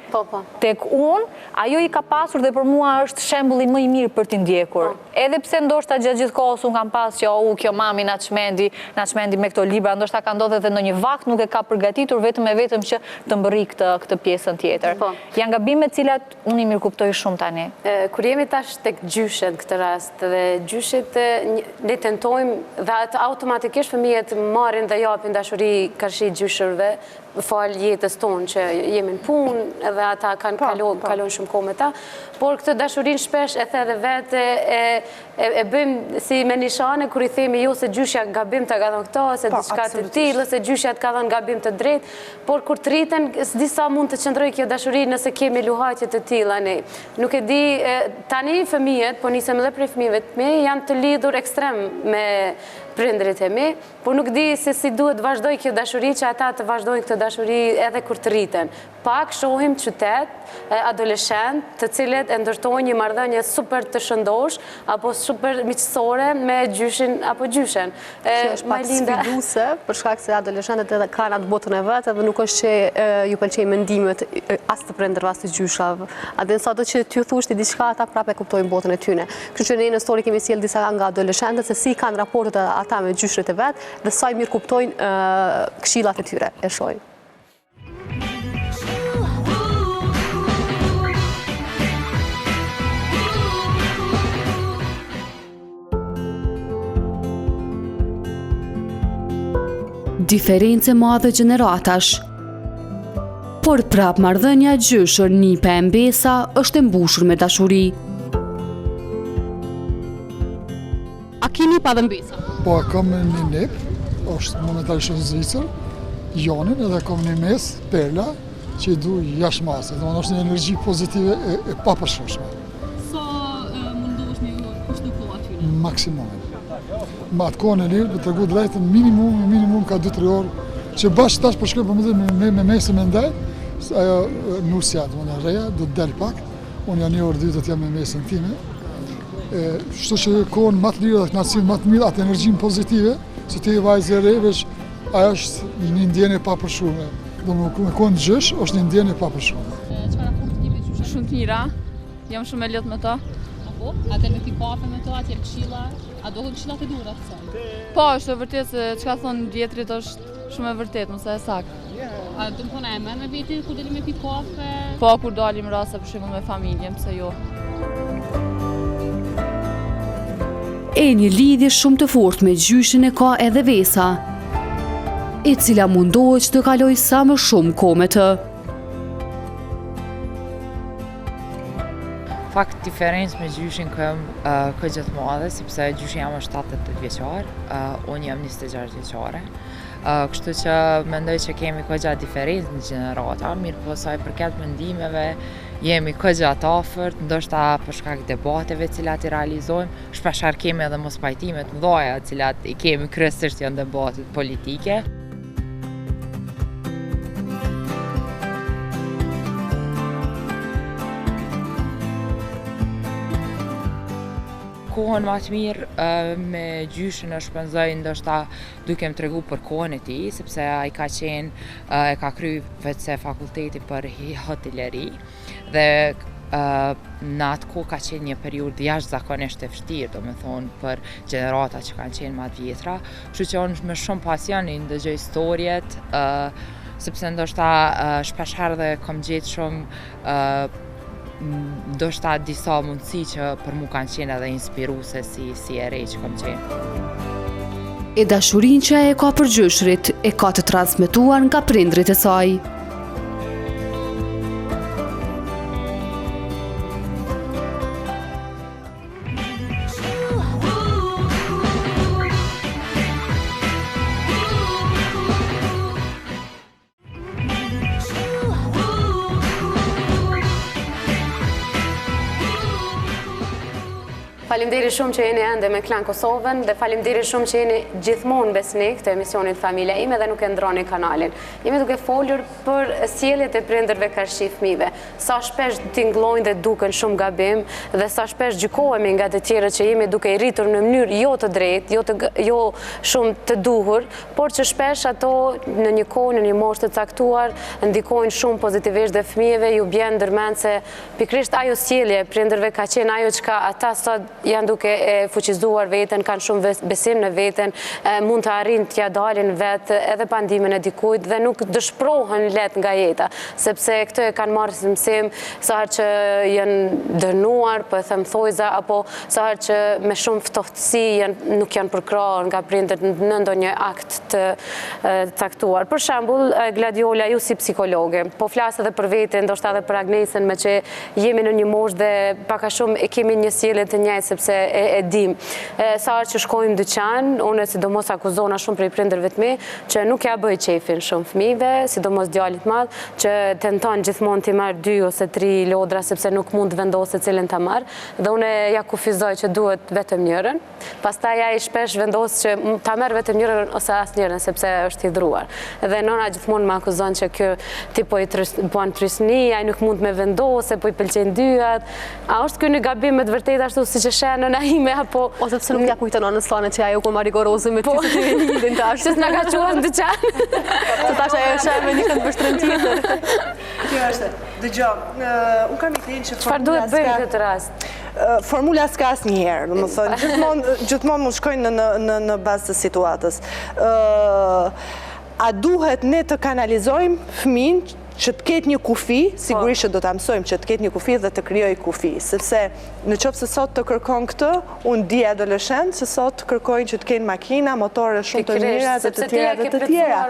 tek unë, ajo i ka pasur dhe për mua është shembulli më i mirë për t'i ndjekur. Edhe pse ndoshta gjatë gjithë kohës unë kam pas që kjo mami na çmendi me këto libra, ndoshta ka ndodhur edhe në një vakt nuk e ka përgatitur vetëm e vetëm që të mbërri këtë pjesën tjetër. Janë gabime të cilat unë i mirëkuptoj shumë tani. Kur jemi tash tek gjyshet këtë rast dhe gjyshet ne tentojmë dhe automatikisht fëmijët marrin dhe japin dashuri karshi gjyshërve, fal jetës tonë që jemi në punë edhe ata kanë kalon shumë kohë me ta, por këtë dashurin shpesh e the dhe vete e bëjmë si me nishane kur i themi jo se gjyshja gabim të ka dhënë këto, se diçka të tillë, se gjyshja të ka dhënë gabim të drejtë, por kur të rriten disa mund të qëndroj kjo dashuri nëse kemi luhaqje të tilla ne. Nuk e di tani fëmijët, po nisem edhe prej fëmijëve të mi, janë të lidhur ekstrem me prindrit e mi, por nuk di se si duhet vazhdoj kjo dashuri që ata të vazhdojnë këtë dashuri edhe kur të rriten. Pak shohim qytet, adoleshent, të cilët e ndërtojnë një marrëdhënie super të shëndosh apo super miqësore me gjyshin apo gjyshen. Që është pak sfiduese, për shkak se adoleshentët edhe kanë atë botën e vetë dhe nuk është që ju pëlqejnë mendimet as të prindërve as të gjyshave. Atë sado që ty thoshti diçka ata prapë kuptojnë botën e tyre. Kështu që ne në story kemi sjell disa nga adoleshentët se si kanë raportet ata me gjyshët e vet dhe sa i mirë kuptojnë këshillat e tyre. E shohim. Diferencë madhe gjeneratash. Por prap marrëdhënia gjyshër nipe e mbesa është e mbushur me dashuri. A keni pa dhe mbesa? Po, kam një nip, është momentalisht në Zvicër, Jonin, edhe kam një mes, Perla, që i du jashmase. Dhe është një energji pozitive e papërshëshme. Sa mundohesh me kushtu kohë atyre? Maksimumin. Ma atë kohën e lirë, për të regu drejtën, minimum ka 2-3 orë, që bashkë tash për shkoj për me mesë me ndaj, ajo nusja, të më në reja, do të delë pak, unë janë një orë 2 të jam me mesën time, shtu që kohën më të lirë dhe knatësin më të mirë, atë energjinë pozitive, se ti vajzë e rejve, ajo është një ndjenje pa përshume. Do me kohën gjësh, është një ndjenje pa përshume. Çfarë raport kemi me gjyshën? Shumë të mira, jam shumë e lehtë me to. A del me pi kafe me to, atje këshilla? A do këshillat e duhura të saj? Po, është e vërtet se çka thonë vjetrit është shumë e vërtet, mëse e saktë. A do të thonë e merr me veti kur dalim me pi kafe? Po, kur dalim raste për shembull me familjen, pse jo? E një lidhje shumë të fortë me gjyshin e ka edhe Vesa, e cila mundohet që të kaloj sa më shumë kohë me të. Fakt diferencë me gjyshin këm këtë madhe, sepse gjyshin jam është 78 vjeqar, unë jam 26 vjeqare. Kështu që mendoj që kemi këtë diferencë në gjenerata, mirë po saj përket mendimeve, jemi këtë afërt, ndoshta për shkak debateve cilat i realizojmë, shpeshherë kemi edhe mos pajtimet mëdha cilat i kemi kryesisht janë debatet politike. Kohën më të mirë me gjyshin e shpenzoj ndoshta duke më tregu për kohën e tij, sepse ai ka qenë e ka kryer vetë fakultetin për hoteleri dhe në atë kohë ka qenë një periudhë jashtëzakonisht e vështirë, domethënë për gjenerata që kanë qenë më të vjetra, kështu që unë me shumë pasion i ndëgjoj historiet, sepse ndoshta shpeshherë dhe kam gjetë shumë ndoshta disa mundësi që për mu kanë qenë edhe inspiruese si e rej që kam qenë. E dashurin që e ka për gjyshrit e ka të transmetuar nga prindrit e saj. Faleminderit shumë që jeni ende me KlanKosovën dhe faleminderit shumë që jeni gjithmonë besnik të emisionit Familja Ime dhe nuk e ndroni kanalin. Jemi duke folur për sjelljet e prindërve karshi fëmijëve. Sa shpesh tingëllojnë dhe duken shumë gabim dhe sa shpesh gjykohemi nga të tjerët që jemi duke i rritur në mënyrë jo të drejtë, jo shumë të duhur, por që shpesh ato në një kohë, në një moshë të caktuar, ndikojnë shumë pozitivisht dhe fëmijëve ju bjen ndërmend se pikërisht ajo sjellje e prindërve ka qenë ajo çka ata sot janë duke fuqizuar veten, kanë shumë besim në veten, mund të arrijnë t'ja dalin vetë edhe pa ndihmën e dikujt dhe nuk dëshpërohen let nga jeta, sepse këtë e kanë marrë si mësim sa herë që janë dënuar, po e them thojza, apo sa herë që me shumë ftohtësi nuk janë përkrahur nga prindërt në ndonjë akt të caktuar. Për shembull, Gladiola, ju si psikologe, po flas edhe për veten, ndoshta edhe për Agnesën, me që jemi në një moshë dhe paka shumë e kemi një sjellje të njëjtë sepse e dim. Sa herë që shkojmë në dyqan, unë sidomos akuzona shumë prej prindërve të mi që nuk ja bëj qefin shumë fëmijëve, sidomos djalit madh, që tenton gjithmonë t'i marr 2 ose 3 lodra sepse nuk mund të vendosë cilën ta marr, dhe unë ja kufizoj që duhet vetëm njërin. Pastaj ai shpesh vendos që ta merr vetëm njërin ose asnjërin sepse është hidhur. Dhe nona gjithmonë më akuzon që kjo ti po i bën trysni, ai nuk mund me vendosë, po i pëlqejnë dyat. A është ky një gabim me të vërtetë ashtu siç e sheh nëna ime apo ose pse nuk ja kujton në slane që ajo ku ma rigoroze me ty se ti e lidhin tash. Që s'na ka quar në dyqan. Se tash ajo sheh me një kënd bështrën tjetër. Kjo është. Dëgjoj, unë kam idenë që çfarë duhet bëjmë në këtë rast? Formula s'ka asnjëherë, domethënë gjithmonë mund shkojnë në bazë të situatës. A duhet ne të kanalizojmë fëmijën që të ketë një kufi, sigurisht që do ta mësojmë që të ketë një kufi dhe të krijoj kufi, sepse në qoftë se sot të kërkon këtë, unë di adoleshent që sot kërkojnë që të kenë makina, motore shumë të mira dhe të tjera dhe të tjera.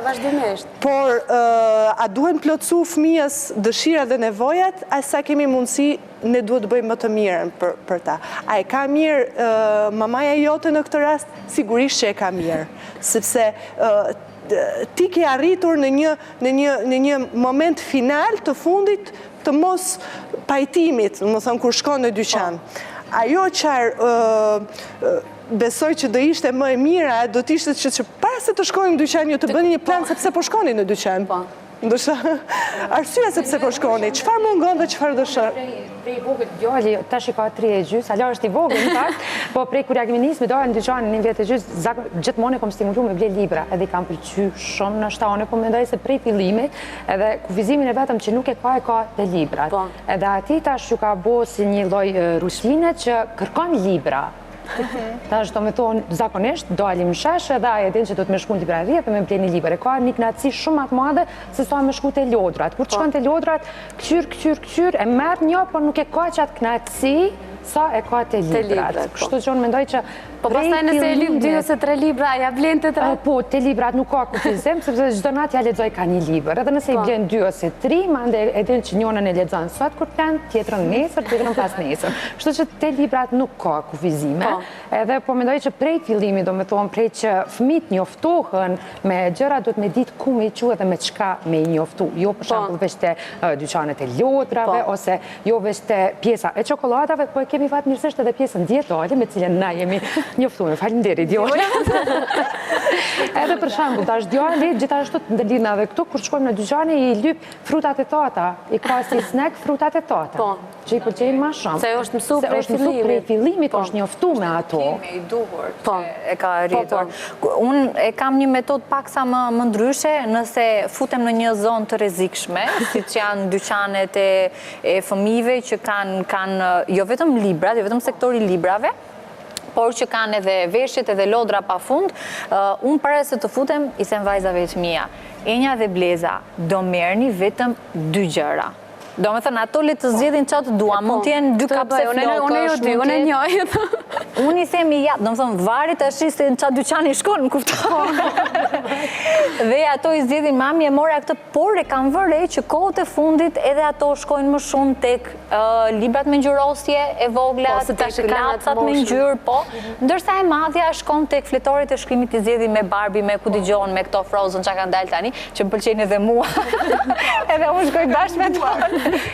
Por a duhen plotësu fëmijës dëshira dhe nevojat, a sa kemi mundësi ne duhet të bëjmë më të mirën për ta. A e ka mirë mamaja jote në këtë rast? Sigurisht që e ka mirë, sepse ti ke arritur në një moment final të fundit të mos pajtimit, më thënë kur shkon në dyqan. Ajo qarë besoj që do ishte më e mira, do t'ishte që para se të shkojnë në dyqan, ju të bëni një plan sepse po shkoni në dyqan. Ndoshta arsyeja sepse po shkoni, çfarë mungon dhe çfarë dëshironi? Prej vogël djali tash ka 3 ala është i vogël në fakt, po prej kur jam nisë me dalë në dyqan në 1 vjet e gjys, gjithmonë kam stimuluar me ble libra, edhe kam pëlqyer shumë në shtane, po mendoj se prej fillimit, edhe kufizimin e vetëm që nuk e ka te librat. Edhe aty tash ju ka bërë si një lloj rushline që kërkon libra. Tash do me thonë zakonisht dalim në shesh edhe ai e din që do të më shkon në librari dhe më bleni libra. Ka një kënaqësi shumë më të madhe se sa më shku te lodrat. Kur shkon te lodrat, kçyr e merr një, por nuk e ka çat kënaqësi sa e ka te librat. Kështu që unë mendoj që po pastaj nëse e lyp 2 ose 3 libra, ja blen të tëra? Po, te librat nuk ka kufizim, sepse çdo natë ja lexoj ka një libër. Edhe nëse i blen 2 ose 3, mandej e din që njërin e lexon sot kur plan, tjetrën nesër, tjetrën pas nesër. Kështu që te librat nuk ka kufizime. Edhe po mendoj që prej fillimit, domethënë prej që fëmijët njoftohen me gjëra, duhet me ditë ku me i quhet dhe me çka me i njoftu. Jo për shembull veç te dyqanet e lodrave ose jo veç te pjesa e çokoladave, po e kemi fatmirësisht edhe pjesën dietare me cilën na jemi njoftuar. Faleminderit djali. Edhe për shembull, tash djali gjithashtu ndërlidhna edhe këtu kur shkojmë në dyqan i lyp frutat e thata, i ka si snack frutat e thata. Që i pëlqejnë më shumë. Se është mësuar prej fillimit, është njoftuar me ato. I duhur që e ka arritur. Unë e kam një metodë paksa më ndryshe, nëse futem në një zonë të rrezikshme, siç janë dyqanet e fëmijëve që kanë jo vetëm librat, jo vetëm sektori librave, por që kanë edhe veshjet edhe lodra pa fund, unë para se të futem, i them vajzave të mia, Enja dhe Bleza, do merrni vetëm 2 gjëra. Do me thënë, ato le të zgjedhin qatë dua, mund t'jenë 2 kapse flokësh, unë e njoj. Unë i themi, ja, do me thënë, varit të shiste në qatë dyqani shkon, më kupton. Dhe ato i zgjedhin, mami e mora këtë, por e kam vëre që kohët e fundit edhe ato shkojnë më shumë tek librat me ngjyrosje e vogla, tek lacat me ngjyrë, po. Ndërsa e madhja shkon tek fletorit e shkrimit i zgjedhin me Barbie, me ku dëgjon, me këto Frozen që kanë dalë tani, që më pëlqejnë edhe mua. Edhe unë shkoj bashkë me to.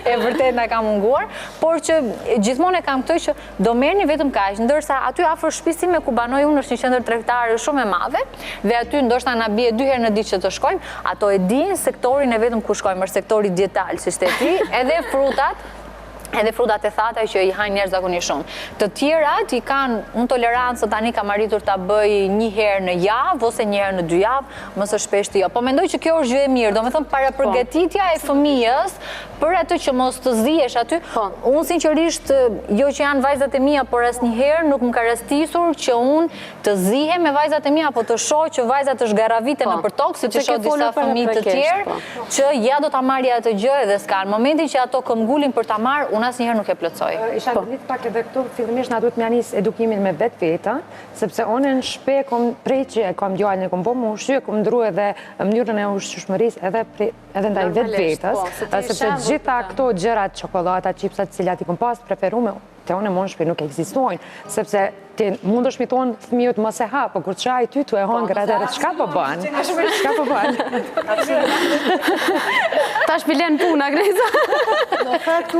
e vërtet na ka munguar, por që gjithmonë e kam këtë që do merrni vetëm kaq, ndërsa aty afër shtëpisë time ku banoj unë është një qendër tregtare shumë e madhe dhe aty ndoshta na bie 2 herë në ditë që të shkojmë, ato e dinë sektorin e vetëm ku shkojmë, është sektori dietal, siç e ti, edhe frutat e thata që i hajnë njerëz zakonisht shumë. Të tjerat i kanë unë tolerancë tani kam arritur ta bëj 1 herë në javë ose 1 herë në 2 javë, më së shpeshti jo. Po mendoj që kjo është gjë e mirë, domethënë para përgatitja e fëmijës për atë që mos të zihesh aty. Unë sinqerisht jo që janë vajzat e mia, por asnjëherë nuk më ka rastisur që unë të zihem me vajzat e mia apo të shoh që vajzat të zgaraviten nëpër tokë, siç e shoh disa fëmijë të tjerë, që ja do ta marrja atë gjë edhe s'ka. Në momentin që ato këmbgulin për ta marrë, unë asnjëherë nuk e plotësoj. Isha ditë pak edhe këtu, fillimisht na duhet m'ja nis edukimin me vetveta, sepse unë në shtëpi kam prej që kam djalin e kam bë më ushqy, kam ndruar edhe mënyrën e ushqyeshmërisë edhe ndaj vetvetes, sepse gjitha këto gjërat, çokolata, chipsat, cilat i kam pas preferuar te unë në shtëpi nuk ekzistojnë, sepse ti mund është mi thonë fëmijët mos e ha, po kur çaj ty tu e hëngër atëherë çka po bën? Çka po bën? Tash bilen puna, Greza. Në fakt,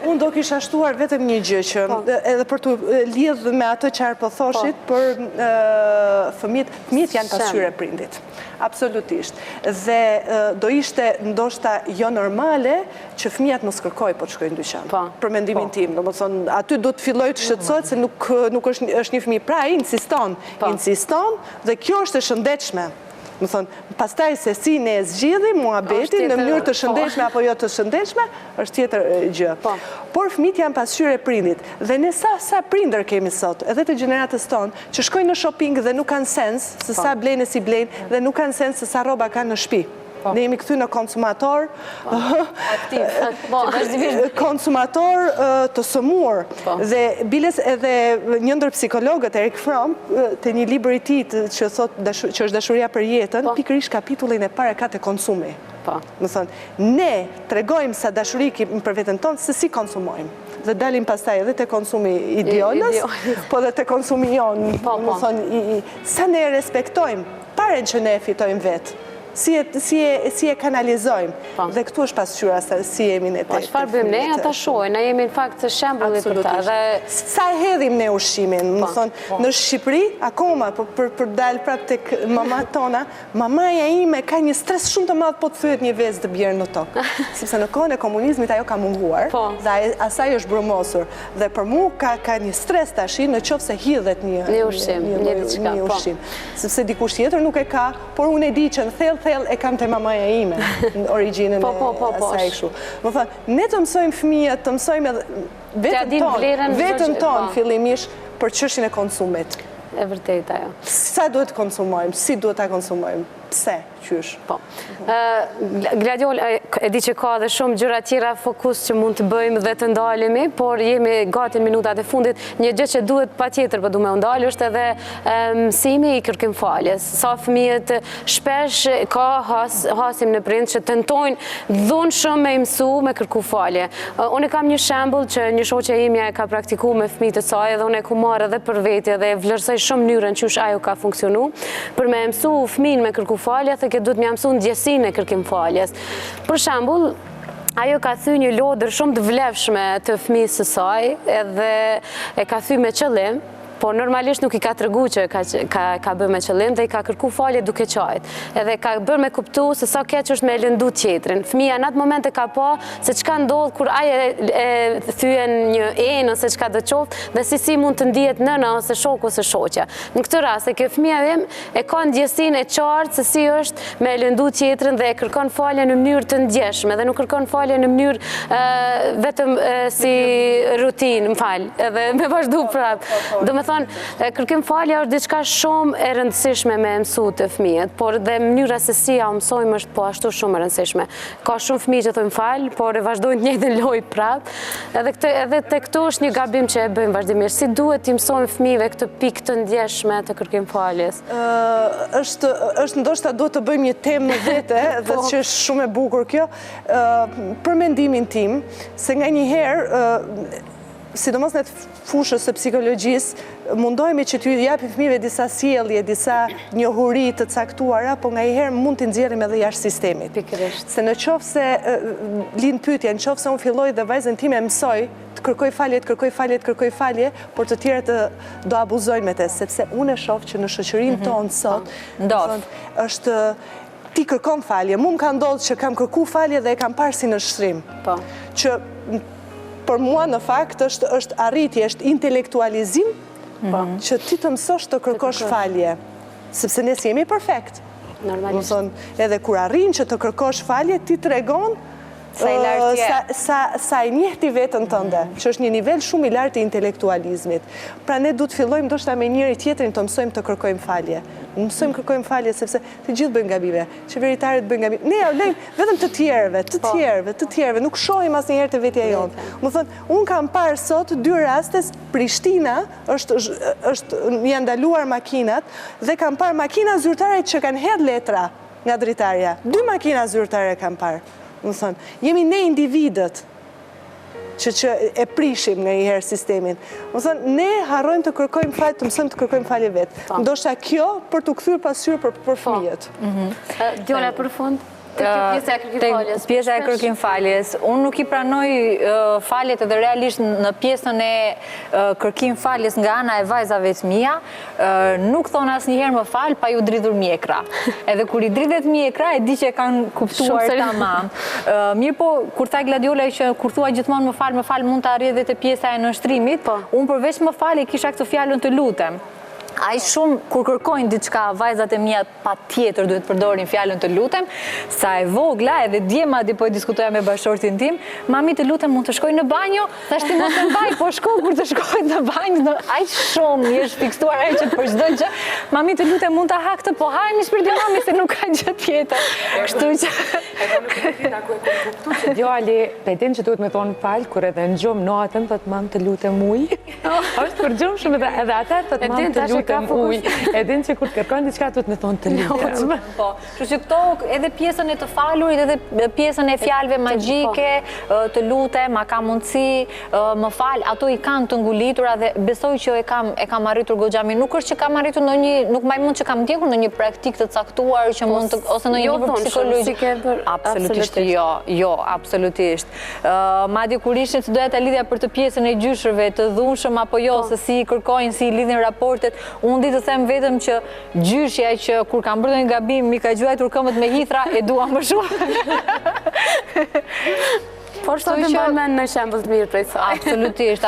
unë do kisha shtuar vetëm një gjë që edhe për të lidhë me atë çfarë po thoshit për fëmijët janë pasqyrë e prindit. Absolutisht. Dhe do ishte ndoshta jo normale që fëmijat mos kërkojnë po të shkojnë në dyqan. Për mendimin tim, domethënë aty do të fillojë të shqetësohet se nuk është një fëmijë, pra insiston dhe kjo është e shëndetshme. Më thonë, pastaj se si ne zgjidhim muhabetin në mënyrë të shëndetshme apo jo të shëndetshme, është tjetër gjë. Por fëmijët janë pasqyrë e prindit. Dhe ne sa prindër kemi sot, edhe të gjeneratës tonë, që shkojnë në shopping dhe nuk kanë sens se sa blejnë e si blejnë, dhe nuk kanë sens se sa rroba kanë në shtëpi. Ne jemi këthy në konsumator të sëmur. Dhe biles edhe një ndër psikologët, Erik Fromm, të një libër i tij që është dashuria për jetën, pikërisht kapitullin e parë ka te konsumi. Më thënë, ne tregojmë sa dashuri kemi për veten tonë se si konsumojmë. Dhe dalim pastaj edhe te konsumi i djalës, po dhe te konsumi jonë. Më thënë, sa ne respektojmë, paren që ne e fitojmë vetë. Si e kanalizojmë. Dhe këtu është pasqyra si jemi ne te. Çfarë bëjmë ne, ata shohin, ne jemi në fakt shembulli për ta. Sa e hedhim ne ushqimin, më thonë, në Shqipëri, akoma, për dalë prap tek mamat tona, mamaja ime ka një stres shumë të madh po të thyet një vezë të bjerë në tokë. Sepse në kohën e komunizmit ajo ka munguar, dhe asaj është brumosur. Dhe për mu ka një stres tash në qoftë se hidhet një ushqim. Sepse dikush tjetër nuk e ka, por unë e di që në thellë e kam të mamaja ime në originën e asaj kështu. Më thënë, ne të mësojmë fëmijët, të mësojmë vetën tonë fillimisht për çështjen e konsumit. E vërtet ajo. Sa duhet të konsumojmë, si duhet ta konsumojmë, pse, qysh. Gladiol, e di që ka dhe shumë gjëra tjera fokus që mund të bëjmë dhe të ndalemi, por jemi gati në minutat e fundit. Një gjë që duhet patjetër për du me ndalë është edhe mësimi i kërkimfaljes. Sa fëmijët shpesh ka hasim në prind që tentojnë dhunë shumë me imësu me kërkufalje. Unë kam një shembull që një shoqe imja e ka praktiku me fëmijët e saj dhe unë e ku marrë edhe për veti dhe vlerësoj shumë mënyrën që ajo ka funksionu për me mësu fëmijën me kërkufalje, thë këtë duhet me mësu ndjesinë e kërkimfaljes. Për shembull, ajo ka thy një lodër shumë të vlefshme të fëmijës së saj edhe e ka thy me qëllim, po normalisht nuk i ka tregu që ka bërë me qëllim dhe i ka kërku falje duke qajt. Edhe ka bërë me kuptu se sa keq është me lëndu tjetrin. Fëmija në atë moment e ka pa se qka ndodhë kur aje e thyen një enë ose qka dhe qoftë dhe si mund të ndijet nëna ose shok ose shoqja. Në këtë rast, kjo fëmija vim e ka ndjesin e qartë se si është me lëndu tjetrin dhe e kërkon falje në mënyrë të ndjeshme dhe nuk kërkon falje në mënyrë vetëm si rutinë, më falë, edhe me vazhdu prapë. Kërkim falja është diçka shumë e rëndësishme me mësu të fëmijët, por dhe mënyra se si ja mësojmë është po ashtu shumë e rëndësishme. Ka shumë fëmijë që thojmë falë, por e vazhdojnë të njëjtën lojë prapë. Edhe te këtu është një gabim që e bëjmë vazhdimisht. Si duhet t'i mësojmë fëmijëve këtë pikë të ndjeshme të kërkim faljes? Është ndoshta duhet të bëjmë një temë në vete, dhe që është shumë e bukur kjo, për mendimin tim, se nga një herë, sidomos në fushës së psikologjisë, mundohemi që t'ju japim fëmijëve disa sjellje, disa njohuri të caktuara, po ngaherë mund t'i nxjerrim edhe jashtë sistemit. Pikërisht. Se në qoftë se lind pyetja, në qoftë se unë filloj dhe vajzën time mësoj të kërkoj falje, por të tjerët do abuzojnë me te, sepse unë e shoh që në shoqërinë tonë sot është ti kërkon falje. Mu më ka ndodhur që kam kërku falje dhe e kam parë si në shtrim. Që për mua në fakt është arritje, është intelektualizim që ti të mësosh të kërkosh falje. Sepse ne si jemi perfekt. Normalisht. Edhe kur arrin që të kërkosh falje, ti tregon sa i njeh ti vetën tënde, që është një nivel shumë i lartë i intelektualizmit. Pra ne du të fillojmë ndoshta me njëri tjetrin të mësojmë të kërkojmë falje. Mësojmë kërkojmë falje sepse të gjithë bëjnë gabime, qeveritarët bëjnë gabime. Ne ja lejmë vetëm të tjerëve, nuk shohim asnjëherë të vetja jonë. Më thënë, unë kam parë sot 2 rastes, Prishtina janë ndaluar makinat dhe kam parë makina zyrtare që kanë hedhë letra nga dritarja. 2 makina zyrtare kam parë. Më thënë, jemi ne individët që e prishim nga i herë sistemin. Më thënë, ne harrojmë të kërkojmë falje, të mësojmë të kërkojmë falje vetë. Ndoshta kjo për të kthyer pasqyrë për fëmijët. Djola, për fund, pjesa e kërkim faljes. Unë nuk i pranoj faljet edhe realisht në pjesën e kërkim faljes nga ana e vajzave të mia, nuk thonë asnjëherë më fal pa ju dridhur mjekra. Edhe kur i dridhet mjekra, e di që e kanë kuptuar tamam. Mirë po, kur tha Gladiola që kur thua gjithmonë më fal, mund të arrijë edhe te pjesa e nënshtrimit, unë përveç më fal e kisha këtë fjalën të lutem. Ai shumë, kur kërkojnë diçka, vajzat e mia patjetër duhet përdorin fjalën të lutem, sa e vogla, edhe dje madje po e diskutoja me bashortin tim, mami të lutem mund të shkoj në banjo, thash ti mos të mbaj, po shko kur të shkoj në banjo, ai shumë i është fiksuar ai që për çdo gjë, mami të lutem mund ta ha këtë, po hajmi shpirti mami se nuk ka gjë tjetër. Kështu që djali, pedin që duhet me thonë fal, kur edhe në gjumë natën, thot mam të lutem ujë. Është për gjumë shumë edhe atër, thot mam të lutem ujë. Edin që kur të kërkojnë diçka duhet me thonë të lutem. Po, kështu që këto edhe pjesën e të falurit, edhe pjesën e fjalëve magjike, të lutem, a ka mundësi, më fal, ato i kanë të ngulitura dhe besoj që e kam arritur goxhami. Nuk është që kam arritur nuk më mund që kam ndjekur në një praktik të caktuar që mund të ose në një libër psikologjik. Absolutisht jo, absolutisht. Madje kur ishin të doja ta lidhja për të pjesën e gjyshërve të dhunshëm apo jo, se si kërkojnë, si lidhin raportet, unë di të them vetëm që gjyshja që kur kam bërë një gabim mi ka gjuajtur këmbët me hithra e dua më shumë. Por sot të mban mend në shembull të mirë prej saj.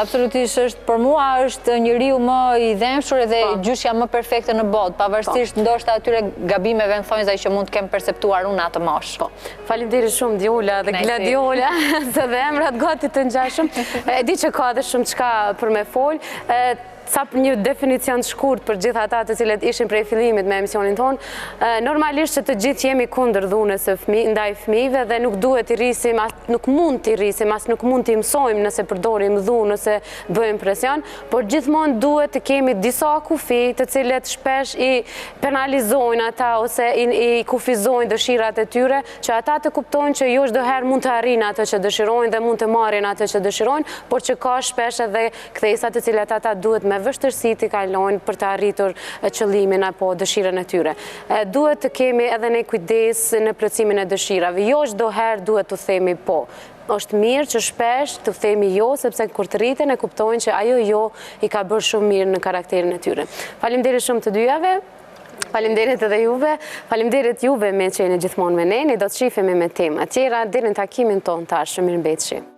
Absolutisht është për mua është njeriu më i dhenshur edhe gjyshja më perfekte në botë, pavarësisht ndoshta atyre gabimeve në thonjza që mund të kem perceptuar unë atë moshë. Faleminderit shumë Djola dhe Gladiola, se dhe emrat gati të ngjashëm. E di që ka edhe shumë çka për me fol. Sa një definicion të shkurt për gjithë ata të cilët ishin prej fillimit me emisionin tonë, normalisht që të gjithë jemi kundër dhunës ndaj fëmijëve dhe nuk duhet i rrisim, nuk mund t'i rrisim, as nuk mund t'i mësojmë nëse përdorim dhunë, nëse bëjmë presion, por gjithmonë duhet të kemi disa kufi të cilët shpesh i penalizojnë ata ose i kufizojnë dëshirat e tyre, që ata të kuptojnë që jo çdo herë mund të arrijnë atë që dëshirojnë dhe mund të marrin atë që dëshirojnë, por që ka shpesh edhe kthesa të cilat ata duhet me vështërsi të kalojnë për të arritur qëllimin apo dëshirën e tyre. Duhet të kemi edhe ne kujdes në plotësimin e dëshirave. Jo çdo herë duhet të themi po. Është mirë që shpesh të themi jo, sepse kur të rriten e kuptojnë që ajo jo i ka bërë shumë mirë në karakterin e tyre. Faleminderit shumë të dyjave. Faleminderit edhe juve. Faleminderit juve me që jeni gjithmonë me ne. Ne do të shihemi me tema tjera deri në takimin ton tash. Mirëmbëjtje.